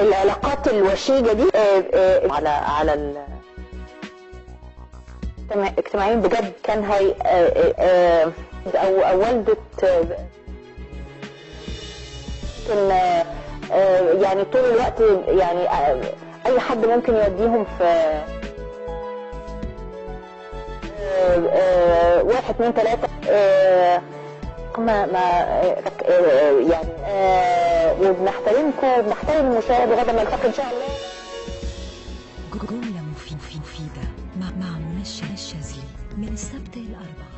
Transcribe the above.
العلاقات الوشيجة دي على اجتماعيين بجد. كان هي او والدة كان يعني طول الوقت يعني اي حد ممكن يوديهم في 1 2 3 يعني وبنحترمكم وبنحترم المشاهد لغايه ما نلتقي ان شاء الله. جملة مفيدة مع منى الشاذلي من السبت الأربعاء.